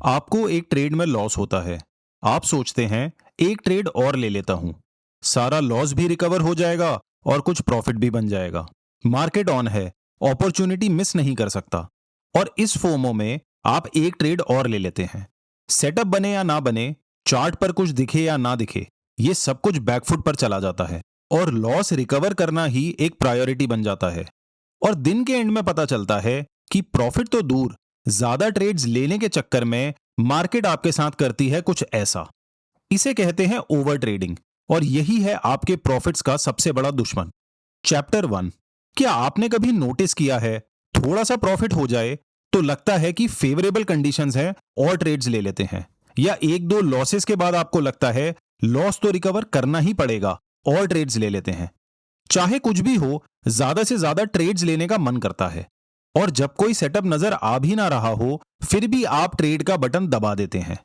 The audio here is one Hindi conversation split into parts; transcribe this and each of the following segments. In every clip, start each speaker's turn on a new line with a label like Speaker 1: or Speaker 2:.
Speaker 1: आपको एक ट्रेड में लॉस होता है। आप सोचते हैं एक ट्रेड और ले लेता हूं, सारा लॉस भी रिकवर हो जाएगा और कुछ प्रॉफिट भी बन जाएगा। मार्केट ऑन है, अपॉर्चुनिटी मिस नहीं कर सकता। और इस फोमो में आप एक ट्रेड और ले लेते हैं। सेटअप बने या ना बने, चार्ट पर कुछ दिखे या ना दिखे, ये सब कुछ बैकफुट पर चला जाता है और लॉस रिकवर करना ही एक प्रायोरिटी बन जाता है। और दिन के एंड में पता चलता है कि प्रॉफिट तो दूर, ज्यादा ट्रेड्स लेने के चक्कर में मार्केट आपके साथ करती है कुछ ऐसा। इसे कहते हैं ओवर ट्रेडिंग, और यही है आपके प्रॉफिट्स का सबसे बड़ा दुश्मन। चैप्टर 1। क्या आपने कभी नोटिस किया है, थोड़ा सा प्रॉफिट हो जाए तो लगता है कि फेवरेबल कंडीशंस हैं और ट्रेड्स ले लेते हैं, या एक दो लॉसेस के बाद आपको लगता है लॉस तो रिकवर करना ही पड़ेगा और ट्रेड्स ले लेते हैं। चाहे कुछ भी हो, ज्यादा से ज्यादा ट्रेड्स लेने का मन करता है, और जब कोई सेटअप नजर आ भी ना रहा हो फिर भी आप ट्रेड का बटन दबा देते हैं,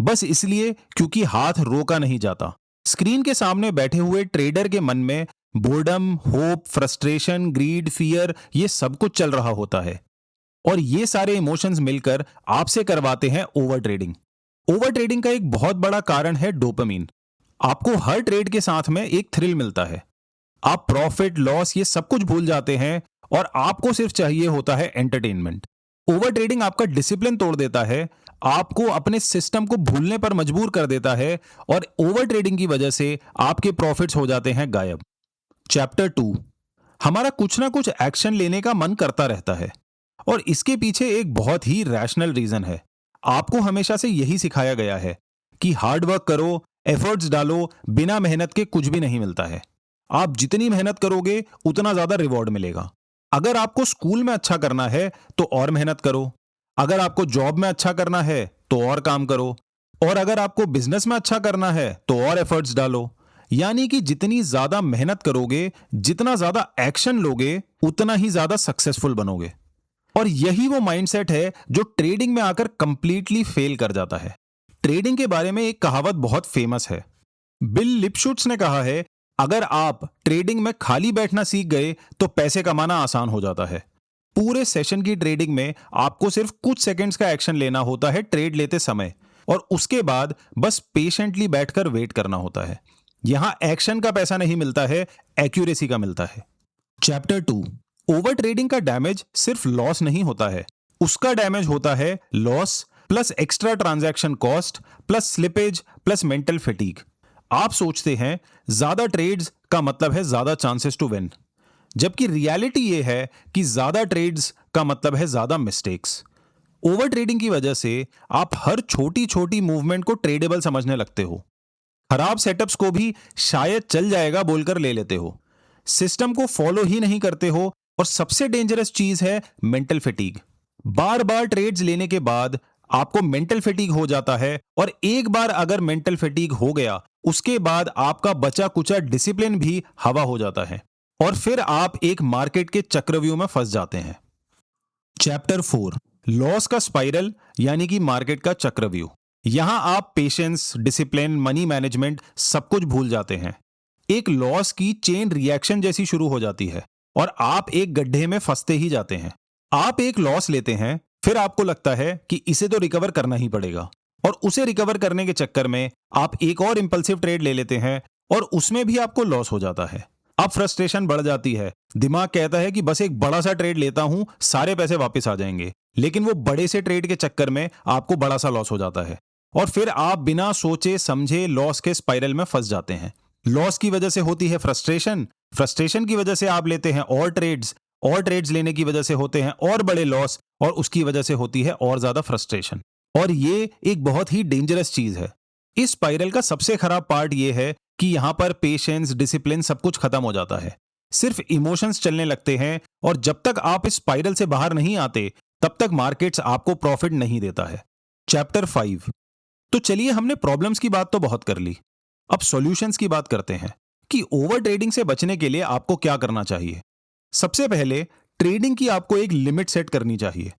Speaker 1: बस इसलिए क्योंकि हाथ रोका नहीं जाता। स्क्रीन के सामने बैठे हुए ट्रेडर के मन में boredom, hope, frustration, greed, fear, ये सब कुछ चल रहा होता है, और ये सारे इमोशंस मिलकर आपसे करवाते हैं ओवर ट्रेडिंग। ओवर ट्रेडिंग का एक बहुत बड़ा कारण है डोपामिन। आपको हर ट्रेड के साथ में एक थ्रिल मिलता है। आप प्रॉफिट, लॉस, ये सब कुछ भूल जाते हैं और आपको सिर्फ चाहिए होता है एंटरटेनमेंट। ओवर ट्रेडिंग आपका डिसिप्लिन तोड़ देता है, आपको अपने सिस्टम को भूलने पर मजबूर कर देता है, और ओवर ट्रेडिंग की वजह से आपके प्रॉफिट्स हो जाते हैं गायब। चैप्टर 2। हमारा कुछ ना कुछ एक्शन लेने का मन करता रहता है, और इसके पीछे एक बहुत ही रैशनल रीजन है। आपको हमेशा से यही सिखाया गया है कि हार्ड वर्क करो, एफर्ट्स डालो, बिना मेहनत के कुछ भी नहीं मिलता है। आप जितनी मेहनत करोगे उतना ज्यादा रिवॉर्ड मिलेगा। अगर आपको स्कूल में अच्छा करना है तो और मेहनत करो, अगर आपको जॉब में अच्छा करना है तो और काम करो, और अगर आपको बिजनेस में अच्छा करना है तो और एफर्ट्स डालो। यानी कि जितनी ज्यादा मेहनत करोगे, जितना ज्यादा एक्शन लोगे, उतना ही ज्यादा सक्सेसफुल बनोगे। और यही वो माइंडसेट है जो ट्रेडिंग में आकर कंप्लीटली फेल कर जाता है। ट्रेडिंग के बारे में एक कहावत बहुत फेमस है। बिल लिपशुट्स ने कहा है, अगर आप ट्रेडिंग में खाली बैठना सीख गए तो पैसे कमाना आसान हो जाता है। पूरे सेशन की ट्रेडिंग में आपको सिर्फ कुछ सेकंड्स का एक्शन लेना होता है ट्रेड लेते समय, और उसके बाद बस पेशेंटली बैठकर वेट करना होता है। यहां एक्शन का पैसा नहीं मिलता है, एक्यूरेसी का मिलता है। चैप्टर 2। ओवर ट्रेडिंग का डैमेज सिर्फ लॉस नहीं होता है, उसका डैमेज होता है loss plus extra transaction cost plus slippage plus mental fatigue. आप सोचते हैं ज्यादा ट्रेड्स का मतलब है ज्यादा चांसेस टू विन, जबकि रियलिटी यह है कि ज्यादा ट्रेड्स का मतलब है ज्यादा मिस्टेक्स। ओवर ट्रेडिंग की वजह से आप हर छोटी छोटी मूवमेंट को ट्रेडेबल समझने लगते हो। खराब सेटअप्स को भी शायद चल जाएगा बोलकर ले लेते हो, सिस्टम को फॉलो ही नहीं करते हो, और सबसे डेंजरस चीज है मेंटल फटीग। बार बार ट्रेड्स लेने के बाद आपको मेंटल फटीग हो जाता है, और एक बार अगर मेंटल फटीग हो गया उसके बाद आपका बचा कुचा डिसिप्लिन भी हवा हो जाता है, और फिर आप एक मार्केट के चक्रव्यूह में फंस जाते हैं। चैप्टर 4। लॉस का स्पाइरल, यानी कि मार्केट का चक्रव्यूह। यहां आप पेशेंस, डिसिप्लिन, मनी मैनेजमेंट सब कुछ भूल जाते हैं। एक लॉस की चेन रिएक्शन जैसी शुरू हो जाती है और आप एक गड्ढे में फंसते ही जाते हैं। आप एक लॉस लेते हैं, फिर आपको लगता है कि इसे तो रिकवर करना ही पड़ेगा, और उसे रिकवर करने के चक्कर में आप एक और इंपल्सिव ट्रेड ले लेते हैं और उसमें भी आपको लॉस हो जाता है। अब फ्रस्ट्रेशन बढ़ जाती है, दिमाग कहता है कि बस एक बड़ा सा ट्रेड लेता हूं, सारे पैसे वापस आ जाएंगे, लेकिन वो बड़े से ट्रेड के चक्कर में आपको बड़ा सा लॉस हो जाता है, और फिर आप बिना सोचे समझे लॉस के स्पाइरल में फंस जाते हैं। लॉस की वजह से होती है फ्रस्ट्रेशन, फ्रस्ट्रेशन की वजह से आप लेते हैं और ट्रेड्स लेने की वजह से होते हैं और बड़े लॉस, और उसकी वजह से होती है और ज्यादा फ्रस्ट्रेशन। और ये एक बहुत ही डेंजरस चीज है। इस स्पाइरल का सबसे खराब पार्ट ये है कि यहां पर पेशेंस, डिसिप्लिन सब कुछ खत्म हो जाता है, सिर्फ इमोशंस चलने लगते हैं, और जब तक आप इस स्पाइरल से बाहर नहीं आते तब तक मार्केट्स आपको प्रॉफिट नहीं देता है। चैप्टर 5। तो चलिए, हमने प्रॉब्लम्स की बात तो बहुत कर ली, अब सॉल्यूशंस की बात करते हैं कि ओवर ट्रेडिंग से बचने के लिए आपको क्या करना चाहिए। सबसे पहले, ट्रेडिंग की आपको एक लिमिट सेट करनी चाहिए।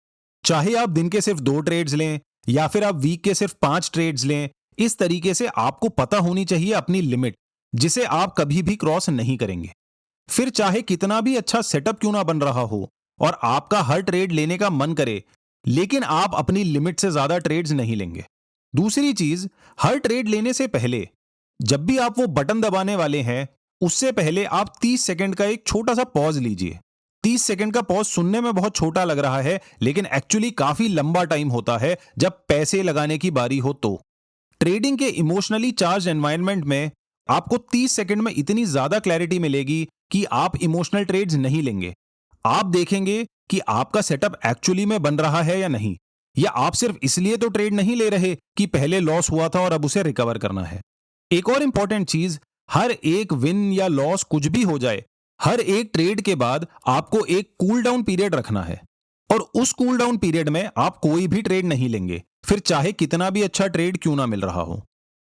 Speaker 1: चाहे आप दिन के सिर्फ 2 ट्रेड्स लें या फिर आप वीक के सिर्फ 5 ट्रेड्स लें, इस तरीके से आपको पता होनी चाहिए अपनी लिमिट, जिसे आप कभी भी क्रॉस नहीं करेंगे। फिर चाहे कितना भी अच्छा सेटअप क्यों ना बन रहा हो और आपका हर ट्रेड लेने का मन करे, लेकिन आप अपनी लिमिट से ज्यादा ट्रेड्स नहीं लेंगे। दूसरी चीज, हर ट्रेड लेने से पहले जब भी आप वो बटन दबाने वाले हैं, उससे पहले आप 30 सेकंड का एक छोटा सा पॉज लीजिए। 30 सेकंड का पॉज सुनने में बहुत छोटा लग रहा है, लेकिन एक्चुअली काफी लंबा टाइम होता है जब पैसे लगाने की बारी हो तो। ट्रेडिंग के इमोशनली चार्ज एनवायरनमेंट में आपको 30 सेकंड में इतनी ज्यादा क्लैरिटी मिलेगी कि आप इमोशनल ट्रेड्स नहीं लेंगे। आप देखेंगे कि आपका सेटअप एक्चुअली में बन रहा है या नहीं, या आप सिर्फ इसलिए तो ट्रेड नहीं ले रहे कि पहले लॉस हुआ था और अब उसे रिकवर करना है। एक और इंपॉर्टेंट चीज, हर एक विन या लॉस कुछ भी हो जाए, हर एक ट्रेड के बाद आपको एक कूल डाउन पीरियड रखना है, और उस कूल डाउन पीरियड में आप कोई भी ट्रेड नहीं लेंगे, फिर चाहे कितना भी अच्छा ट्रेड क्यों ना मिल रहा हो।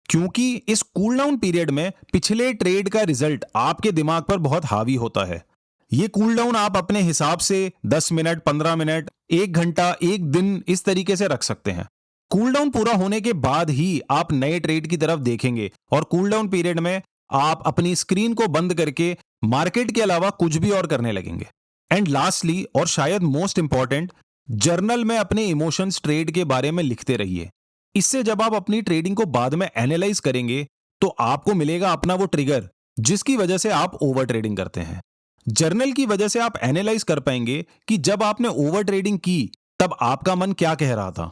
Speaker 1: क्योंकि इस कूल डाउन पीरियड में पिछले ट्रेड का रिजल्ट आपके दिमाग पर बहुत हावी होता है। ये कूल डाउन आप अपने हिसाब से 10 मिनट, 15 मिनट, 1 घंटा, 1 दिन इस तरीके से रख सकते हैं। कूल डाउन पूरा होने के बाद ही आप नए ट्रेड की तरफ देखेंगे, और कूल डाउन पीरियड में आप अपनी स्क्रीन को बंद करके मार्केट के अलावा कुछ भी और करने लगेंगे। एंड लास्टली, और शायद मोस्ट इंपॉर्टेंट, जर्नल में अपने इमोशंस ट्रेड के बारे में लिखते रहिए। इससे जब आप अपनी ट्रेडिंग को बाद में एनालाइज करेंगे तो आपको मिलेगा अपना वो ट्रिगर जिसकी वजह से आप ओवर ट्रेडिंग करते हैं। जर्नल की वजह से आप एनालाइज कर पाएंगे कि जब आपने ओवर ट्रेडिंग की तब आपका मन क्या कह रहा था।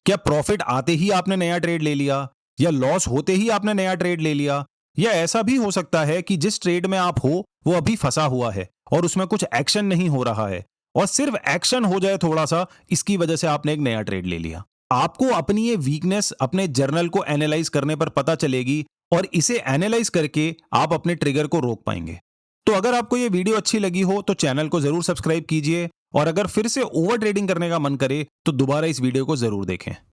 Speaker 1: क्या प्रॉफिट आते ही आपने नया ट्रेड ले लिया, या लॉस होते ही आपने नया ट्रेड ले लिया, या ऐसा भी हो सकता है कि जिस ट्रेड में आप हो वो अभी फंसा हुआ है और उसमें कुछ एक्शन नहीं हो रहा है, और सिर्फ एक्शन हो जाए थोड़ा सा, इसकी वजह से आपने एक नया ट्रेड ले लिया। आपको अपनी ये वीकनेस अपने जर्नल को एनालाइज करने पर पता चलेगी, और इसे एनालाइज करके आप अपने ट्रिगर को रोक पाएंगे। तो अगर आपको ये वीडियो अच्छी लगी हो तो चैनल को जरूर सब्सक्राइब कीजिए, और अगर फिर से ओवर ट्रेडिंग करने का मन करे तो दोबारा इस वीडियो को जरूर देखें।